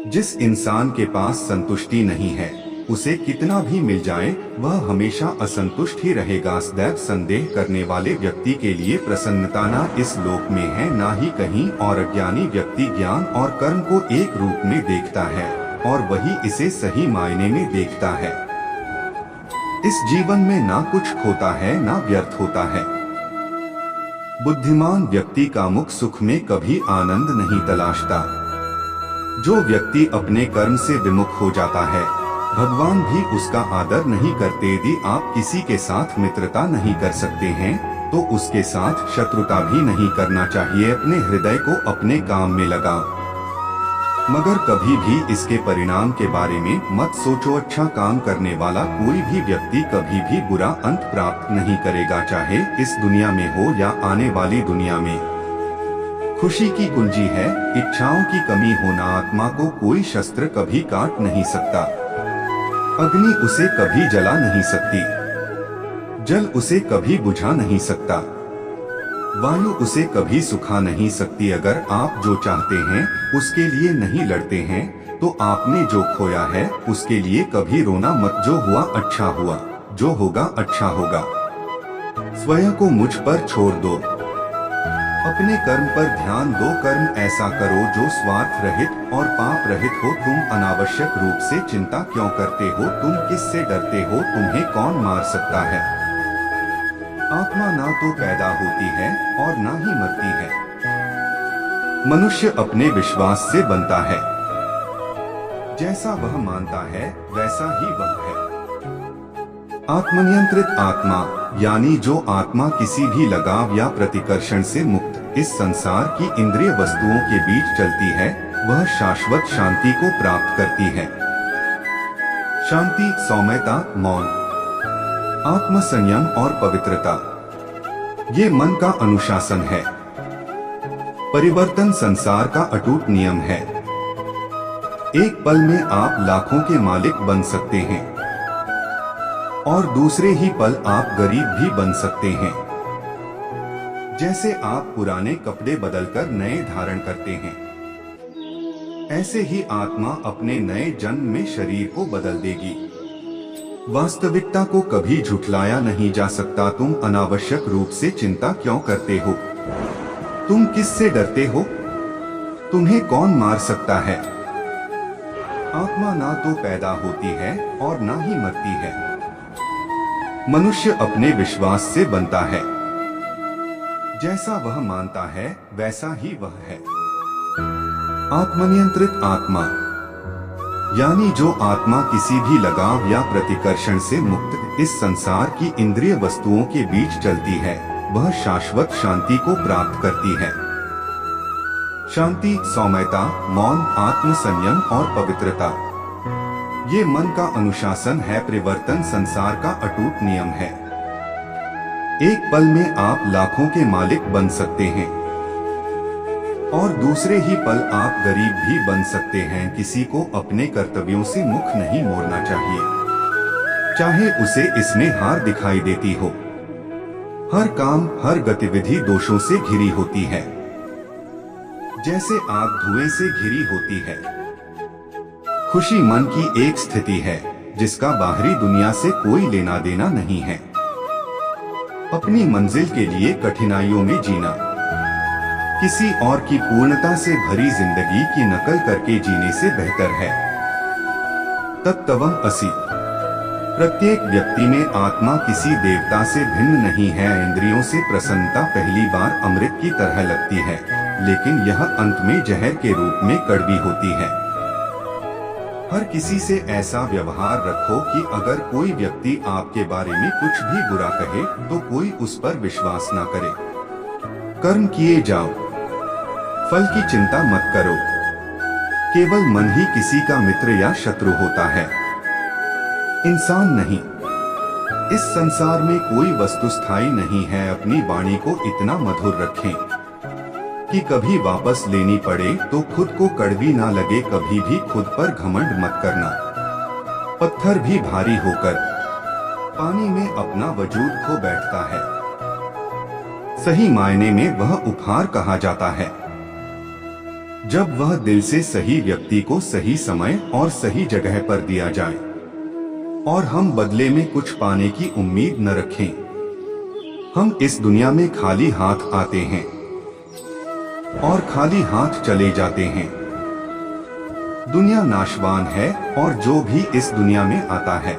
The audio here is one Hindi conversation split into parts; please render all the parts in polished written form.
जिस इंसान के पास संतुष्टि नहीं है, उसे कितना भी मिल जाए वह हमेशा असंतुष्ट ही रहेगा। सदैव संदेह करने वाले व्यक्ति के लिए प्रसन्नता न इस लोक में है न ही कहीं और। अज्ञानी व्यक्ति ज्ञान और कर्म को एक रूप में देखता है और वही इसे सही मायने में देखता है। इस जीवन में ना कुछ खोता है ना व्यर्थ होता है। बुद्धिमान व्यक्ति का मुख सुख में कभी आनंद नहीं तलाशता। जो व्यक्ति अपने कर्म से विमुख हो जाता है, भगवान भी उसका आदर नहीं करते। यदि आप किसी के साथ मित्रता नहीं कर सकते हैं तो उसके साथ शत्रुता भी नहीं करना चाहिए। अपने हृदय को अपने काम में लगाओ, मगर कभी भी इसके परिणाम के बारे में मत सोचो। अच्छा काम करने वाला कोई भी व्यक्ति कभी भी बुरा अंत प्राप्त नहीं करेगा, चाहे इस दुनिया में हो या आने वाली दुनिया में। खुशी की कुंजी है इच्छाओं की कमी होना। आत्मा को कोई शस्त्र कभी काट नहीं सकता, अग्नि उसे कभी जला नहीं सकती, जल उसे कभी बुझा नहीं सकता, वायु उसे कभी सुखा नहीं सकती। अगर आप जो चाहते हैं उसके लिए नहीं लड़ते हैं तो आपने जो खोया है उसके लिए कभी रोना मत। जो हुआ अच्छा हुआ, जो होगा अच्छा होगा। स्वयं को मुझ पर छोड़ दो, अपने कर्म पर ध्यान दो। कर्म ऐसा करो जो स्वार्थ रहित और पाप रहित हो। तुम अनावश्यक रूप से चिंता क्यों करते हो? तुम किससे डरते हो? तुम्हें कौन मार सकता है? आत्मा ना तो पैदा होती है और ना ही मरती है। मनुष्य अपने विश्वास से बनता है। जैसा वह मानता है वैसा ही वह है। आत्मनियंत्रित आत्मा यानी जो आत्मा किसी भी लगाव या प्रतिकर्षण से मुक्त इस संसार की इंद्रिय वस्तुओं के बीच चलती है, वह शाश्वत शांति को प्राप्त करती है। शांति, सौम्यता, मौन, आत्मसंयम और पवित्रता, ये मन का अनुशासन है। परिवर्तन संसार का अटूट नियम है। एक पल में आप लाखों के मालिक बन सकते हैं और दूसरे ही पल आप गरीब भी बन सकते हैं। जैसे आप पुराने कपड़े बदलकर नए धारण करते हैं, ऐसे ही आत्मा अपने नए जन्म में शरीर को बदल देगी। वास्तविकता को कभी झुठलाया नहीं जा सकता। तुम अनावश्यक रूप से चिंता क्यों करते हो? तुम किससे डरते हो? तुम्हें कौन मार सकता है? आत्मा ना तो पैदा होती है और ना ही मरती है। मनुष्य अपने विश्वास से बनता है। जैसा वह मानता है वैसा ही वह है। आत्मनियंत्रित आत्मा यानी जो आत्मा किसी भी लगाव या प्रतिकर्षण से मुक्त इस संसार की इंद्रिय वस्तुओं के बीच चलती है, वह शाश्वत शांति को प्राप्त करती है। शांति, सौम्यता, मौन, आत्मसंयम और पवित्रता, ये मन का अनुशासन है। परिवर्तन संसार का अटूट नियम है। एक पल में आप लाखों के मालिक बन सकते हैं और दूसरे ही पल आप गरीब भी बन सकते हैं। किसी को अपने कर्तव्यों से मुख नहीं मोड़ना चाहिए, चाहे उसे इसमें हार दिखाई देती हो। हर काम, हर गतिविधि दोषों से घिरी होती है, जैसे आग धुएं से घिरी होती है। खुशी मन की एक स्थिति है जिसका बाहरी दुनिया से कोई लेना देना नहीं है। अपनी मंजिल के लिए कठिनाइयों में जीना, किसी और की पूर्णता से भरी जिंदगी की नकल करके जीने से बेहतर है। तत्त्वम् असि, प्रत्येक व्यक्ति में आत्मा किसी देवता से भिन्न नहीं है। इंद्रियों से प्रसन्नता पहली बार अमृत की तरह लगती है, लेकिन यह अंत में जहर के रूप में कड़वी होती है। हर किसी से ऐसा व्यवहार रखो कि अगर कोई व्यक्ति आपके बारे में कुछ भी बुरा कहे तो कोई उस पर विश्वास न करे। कर्म किए जाओ, फल की चिंता मत करो। केवल मन ही किसी का मित्र या शत्रु होता है, इंसान नहीं। इस संसार में कोई वस्तु स्थायी नहीं है। अपनी वाणी को इतना मधुर रखें कि कभी वापस लेनी पड़े तो खुद को कड़वी ना लगे। कभी भी खुद पर घमंड मत करना। पत्थर भी भारी होकर पानी में अपना वजूद खो बैठता है। सही मायने में वह उपहार कहा जाता है। जब वह दिल से सही व्यक्ति को सही समय और सही जगह पर दिया जाए और हम बदले में कुछ पाने की उम्मीद न रखें। हम इस दुनिया में खाली हाथ आते हैं और खाली हाथ चले जाते हैं। दुनिया नाशवान है और जो भी इस दुनिया में आता है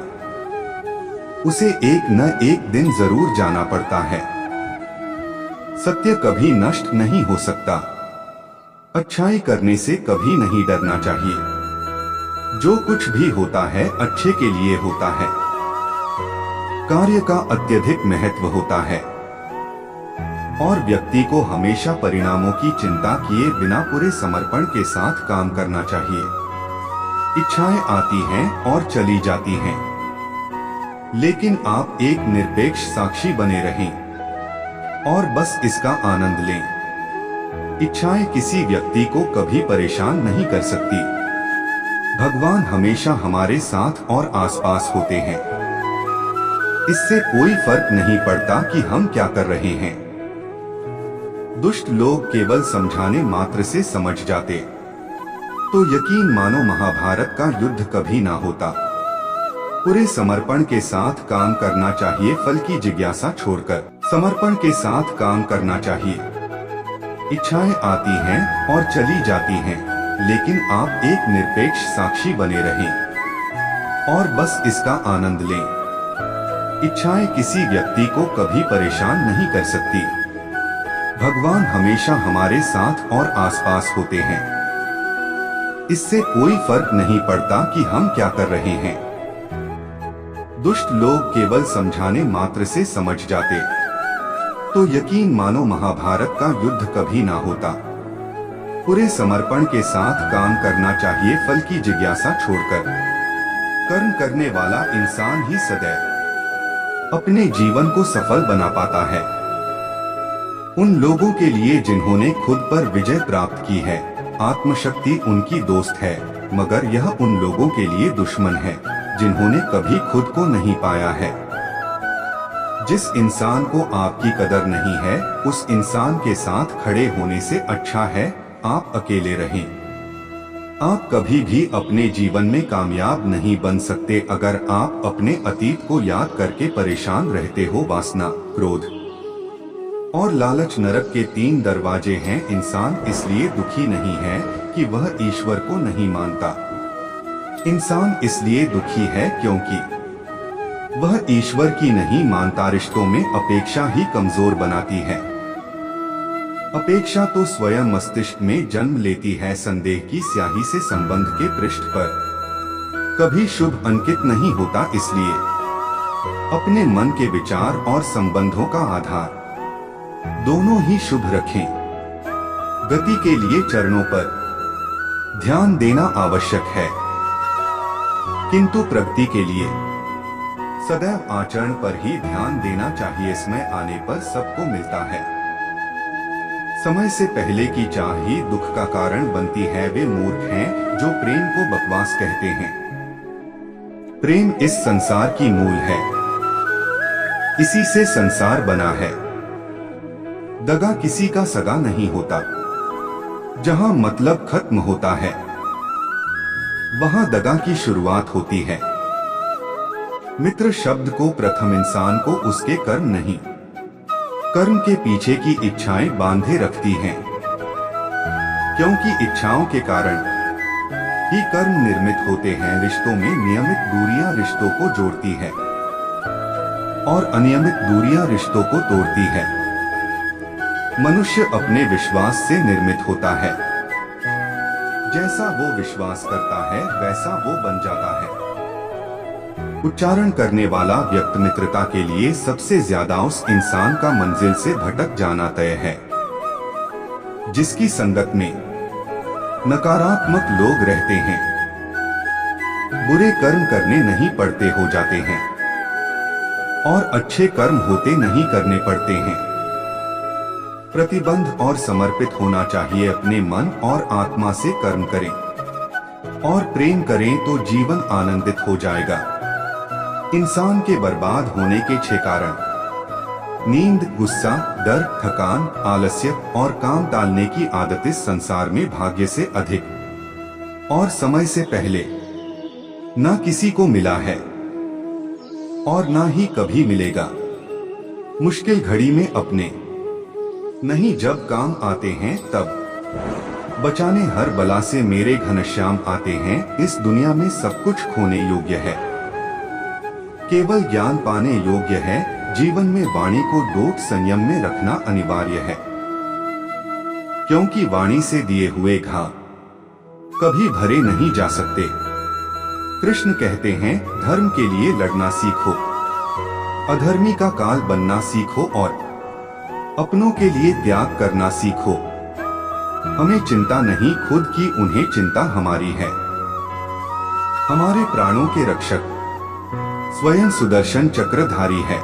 उसे एक न एक दिन जरूर जाना पड़ता है। सत्य कभी नष्ट नहीं हो सकता। अच्छाई करने से कभी नहीं डरना चाहिए। जो कुछ भी होता है अच्छे के लिए होता है। कार्य का अत्यधिक महत्व होता है और व्यक्ति को हमेशा परिणामों की चिंता किए बिना पूरे समर्पण के साथ काम करना चाहिए। इच्छाएं आती हैं और चली जाती हैं, लेकिन आप एक निरपेक्ष साक्षी बने रहें और बस इसका आनंद लें। इच्छाएं किसी व्यक्ति को कभी परेशान नहीं कर सकती। भगवान हमेशा हमारे साथ और आसपास होते हैं। इससे कोई फर्क नहीं पड़ता कि हम क्या कर रहे हैं। दुष्ट लोग केवल समझाने मात्र से समझ जाते तो यकीन मानो महाभारत का युद्ध कभी ना होता। पूरे समर्पण के साथ काम करना चाहिए, फल की जिज्ञासा छोड़कर समर्पण के साथ काम करना चाहिए। इच्छाएं आती हैं और चली जाती हैं, लेकिन आप एक निरपेक्ष साक्षी बने रहें और बस इसका आनंद लें। इच्छाएं किसी व्यक्ति को कभी परेशान नहीं कर सकती। भगवान हमेशा हमारे साथ और आसपास होते हैं। इससे कोई फर्क नहीं पड़ता कि हम क्या कर रहे हैं। दुष्ट लोग केवल समझाने मात्र से समझ जाते तो यकीन मानो महाभारत का युद्ध कभी ना होता। पूरे समर्पण के साथ काम करना चाहिए, फल की जिज्ञासा छोड़कर। कर्म करने वाला इंसान ही सदैव अपने जीवन को सफल बना पाता है। उन लोगों के लिए जिन्होंने खुद पर विजय प्राप्त की है, आत्मशक्ति उनकी दोस्त है, मगर यह उन लोगों के लिए दुश्मन है जिन्होंने कभी खुद को नहीं पाया है। जिस इंसान को आपकी कदर नहीं है, उस इंसान के साथ खड़े होने से अच्छा है आप अकेले रहें। आप कभी भी अपने जीवन में कामयाब नहीं बन सकते अगर आप अपने अतीत को याद करके परेशान रहते हो। वासना, क्रोध और लालच नरक के 3 दरवाजे हैं। इंसान इसलिए दुखी नहीं है कि वह ईश्वर को नहीं मानता। इंसान इसलिए दुखी है क्योंकि वह ईश्वर की नहीं मानता। रिश्तों में अपेक्षा ही कमजोर बनाती है। अपेक्षा तो स्वयं मस्तिष्क में जन्म लेती है। संदेह की स्याही से संबंध के पृष्ठ पर कभी शुभ अंकित नहीं होता। इसलिए अपने मन के विचार और संबंधों का आधार दोनों ही शुभ रखें। गति के लिए चरणों पर ध्यान देना आवश्यक है, किंतु प्रगति के लिए सदैव आचरण पर ही ध्यान देना चाहिए। समय आने पर सबको मिलता है। समय से पहले की चाह ही दुख का कारण बनती है। वे मूर्ख हैं जो प्रेम को बकवास कहते हैं। प्रेम इस संसार की मूल है, इसी से संसार बना है। दगा किसी का सगा नहीं होता। जहां मतलब खत्म होता है वहां दगा की शुरुआत होती है। मित्र शब्द को प्रथम इंसान को उसके कर्म नहीं, कर्म के पीछे की इच्छाएं बांधे रखती हैं, क्योंकि इच्छाओं के कारण ही कर्म निर्मित होते हैं। रिश्तों में नियमित दूरियां रिश्तों को जोड़ती है और अनियमित दूरियां रिश्तों को तोड़ती है। मनुष्य अपने विश्वास से निर्मित होता है। जैसा वो विश्वास करता है वैसा वो बन जाता है। उच्चारण करने वाला व्यक्ति मित्रता के लिए सबसे ज्यादा उस इंसान का मंजिल से भटक जाना तय है जिसकी संगत में नकारात्मक लोग रहते हैं। बुरे कर्म करने नहीं पड़ते हो जाते हैं और अच्छे कर्म होते नहीं करने पड़ते हैं। प्रतिबंध और समर्पित होना चाहिए। अपने मन और आत्मा से कर्म करें और प्रेम करें तो जीवन आनंदित हो जाएगा। इंसान के बर्बाद होने के 6 कारण। नींद, गुस्सा, डर, थकान, आलस्य और काम टालने की आदत इस संसार में भाग्य से अधिक और समय से पहले ना किसी को मिला है और ना ही कभी मिलेगा। मुश्किल घड़ी में अपने नहीं जब काम आते हैं तब बचाने हर बला से मेरे घनश्याम आते हैं। इस दुनिया में सब कुछ खोने योग्य है, केवल ज्ञान पाने योग्य है। जीवन में वाणी को डोट संयम में रखना अनिवार्य है, क्योंकि वाणी से दिए हुए घा कभी भरे नहीं जा सकते। कृष्ण कहते हैं, धर्म के लिए लड़ना सीखो, अधर्मी का काल बनना सीखो और अपनों के लिए त्याग करना सीखो। हमें चिंता नहीं खुद की, उन्हें चिंता हमारी है। हमारे प्राणों के रक्षक स्वयं सुदर्शन चक्रधारी है।